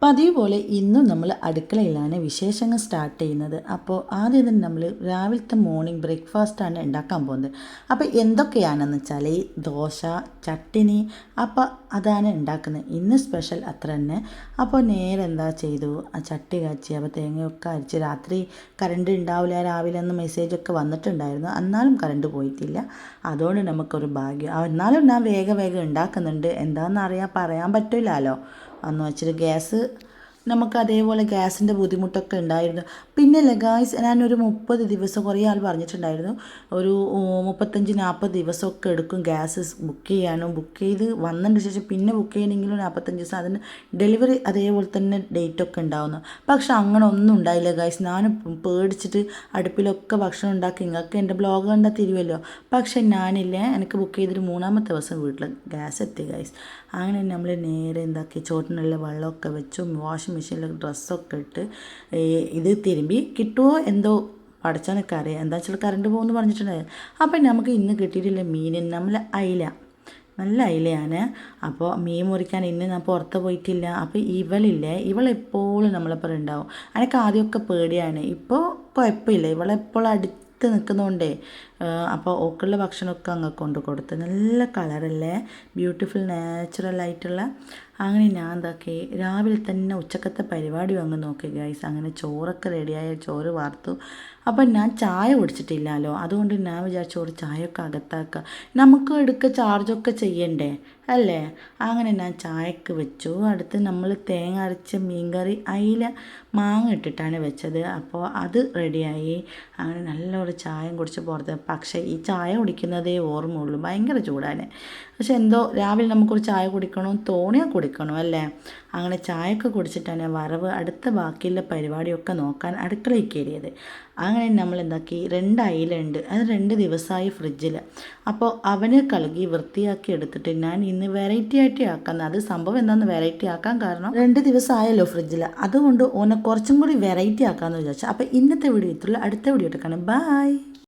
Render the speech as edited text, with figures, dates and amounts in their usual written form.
പതിവ് പോലെ ഇന്നും നമ്മൾ അടുക്കളയിലാണ് വിശേഷങ്ങൾ സ്റ്റാർട്ട് ചെയ്യുന്നത്. അപ്പോൾ ആദ്യം തന്നെ നമ്മൾ രാവിലത്തെ മോർണിംഗ് ബ്രേക്ക്ഫാസ്റ്റാണ് ഉണ്ടാക്കാൻ പോകുന്നത്. അപ്പോൾ എന്തൊക്കെയാണെന്ന് വെച്ചാൽ ഈ ദോശ, ചട്ടിനി, അപ്പോൾ അതാണ് ഉണ്ടാക്കുന്നത്. ഇന്ന് സ്പെഷ്യൽ അത്ര തന്നെ. അപ്പോൾ നേരെ എന്താ ചെയ്തു, ആ ചട്ടി കാച്ചി, അപ്പോൾ തേങ്ങയൊക്കെ അരിച്ച് രാത്രി കറണ്ട് ഉണ്ടാവില്ല രാവിലെ എന്ന് മെസ്സേജൊക്കെ വന്നിട്ടുണ്ടായിരുന്നു. എന്നാലും കറണ്ട് പോയിട്ടില്ല. അതുകൊണ്ട് നമുക്കൊരു ഭാഗ്യം. എന്നാലും ഞാൻ വേഗം ഉണ്ടാക്കുന്നുണ്ട്. എന്താണെന്ന് പറയാൻ പറ്റില്ലല്ലോ എന്ന് വെച്ചിട്ട് ഗ്യാസ് നമുക്ക് അതേപോലെ ഗ്യാസിൻ്റെ ബുദ്ധിമുട്ടൊക്കെ ഉണ്ടായിരുന്നു. പിന്നല്ലേ ഗായ്സ്, ഞാനൊരു 30 ദിവസം കുറേ ആൾ പറഞ്ഞിട്ടുണ്ടായിരുന്നു, ഒരു 35-40 ദിവസമൊക്കെ എടുക്കും ഗ്യാസ് ബുക്ക് ചെയ്യാനും. ബുക്ക് ചെയ്ത് വന്നതിന് ശേഷം പിന്നെ ബുക്ക് ചെയ്യണമെങ്കിലും 45 ദിവസം, അതിന് ഡെലിവറി അതേപോലെ തന്നെ ഡേറ്റൊക്കെ ഉണ്ടാവുന്നു. പക്ഷെ അങ്ങനെ ഒന്നും ഉണ്ടായില്ല ഗായ്സ്. ഞാൻ പേടിച്ചിട്ട് അടുപ്പിലൊക്കെ ഭക്ഷണം ഉണ്ടാക്കി, നിങ്ങൾക്ക് എൻ്റെ ബ്ലോഗ് കണ്ടാൽ തിരുവല്ലോ. പക്ഷെ ഞാനില്ലേ, എനിക്ക് ബുക്ക് ചെയ്തിട്ട് 3-ാമത്തെ ദിവസം വീട്ടിൽ ഗ്യാസ് എത്തി ഗായ്സ്. അങ്ങനെ നമ്മൾ നേരെ എന്താക്കി, ചോട്ടിനുള്ള വെള്ളമൊക്കെ വെച്ചു, വാഷിംഗ് മെഷീനിൽ ഡ്രസ്സൊക്കെ ഇട്ട് ഇത് തിരുമ്പി കിട്ടുമോ എന്തോ പഠിച്ചാനൊക്കെ അറിയാം. എന്താ വെച്ചാൽ കറണ്ട് പോകുമെന്ന് പറഞ്ഞിട്ടുണ്ടായിരുന്നു. അപ്പം നമുക്ക് ഇന്ന് കിട്ടിയിട്ടില്ല മീൻ, നമ്മൾ അയില, നല്ല അയിലയാണ്. അപ്പോൾ മീൻ മുറിക്കാൻ ഇന്ന് ഞാൻ പുറത്ത് പോയിട്ടില്ല. അപ്പോൾ ഇവളെപ്പോഴും നമ്മളെപ്പോൾ ഉണ്ടാവും. എനിക്ക് ആദ്യമൊക്കെ പേടിയാണ്, ഇപ്പോൾ കുഴപ്പമില്ല. ഇവളെപ്പോഴും അടുത്ത് നിൽക്കുന്നതുകൊണ്ടേ അപ്പോൾ ഓക്കുള്ള ഭക്ഷണമൊക്കെ അങ്ങ് കൊണ്ട് കൊടുത്ത്. നല്ല കളറല്ലേ, ബ്യൂട്ടിഫുൾ നാച്ചുറലായിട്ടുള്ള. അങ്ങനെ ഞാൻ എന്താക്കി, രാവിലെ തന്നെ ഉച്ചക്കത്തെ പരിപാടി അങ്ങ് നോക്കി ഗൈസ്. അങ്ങനെ ചോറൊക്കെ റെഡിയായ ചോറ് വാർത്തു. അപ്പം ഞാൻ ചായ കുടിച്ചിട്ടില്ലല്ലോ, അതുകൊണ്ട് ഞാൻ വിചാരിച്ചു ഒരു ചായയൊക്കെ അകത്താക്കുക, നമുക്ക് എടുക്കുക ചാർജൊക്കെ ചെയ്യണ്ടേ അല്ലേ. അങ്ങനെ ഞാൻ ചായക്ക് വെച്ചു. അടുത്ത് നമ്മൾ തേങ്ങ അരച്ച മീൻകറി, അയില മാങ്ങ ഇട്ടിട്ടാണ് വെച്ചത്. അപ്പോൾ അത് റെഡിയായി. അങ്ങനെ നല്ലൊരു ചായയും കുടിച്ച് പുറത്ത്. പക്ഷേ ഈ ചായ കുടിക്കുന്നതേ ഓർമ്മയുള്ളൂ, ഭയങ്കര ചൂടാണ്. പക്ഷെ എന്തോ രാവിലെ നമുക്കൊരു ചായ കുടിക്കണമെന്ന് തോന്നിയാൽ കുടിക്കണം അല്ലേ. അങ്ങനെ ചായയൊക്കെ കുടിച്ചിട്ടാണ് വറവ് അടുത്ത ബാക്കിയുള്ള പരിപാടിയൊക്കെ നോക്കാൻ അടുക്കളയിൽ കയറിയത്. അങ്ങനെ നമ്മൾ എന്താക്കി, 2 അയിലുണ്ട്, അത് 2 ദിവസമായി ഫ്രിഡ്ജിൽ. അപ്പോൾ അവന് കഴുകി വൃത്തിയാക്കി എടുത്തിട്ട് ഞാൻ ഇന്ന് വെറൈറ്റി ആയിട്ട് ആക്കുന്നത്. അത് സംഭവം എന്താണെന്ന് വെറൈറ്റി ആക്കാൻ കാരണം 2 ദിവസമായല്ലോ ഫ്രിഡ്ജിൽ, അതുകൊണ്ട് ഓനെ കുറച്ചും കൂടി വെറൈറ്റി ആക്കാമെന്ന് വിചാരിച്ചു. അപ്പോൾ ഇന്നത്തെ വീഡിയോ ഇത്രയുള്ളൂ. അടുത്ത വീഡിയോ എടുക്കണം. ബൈ.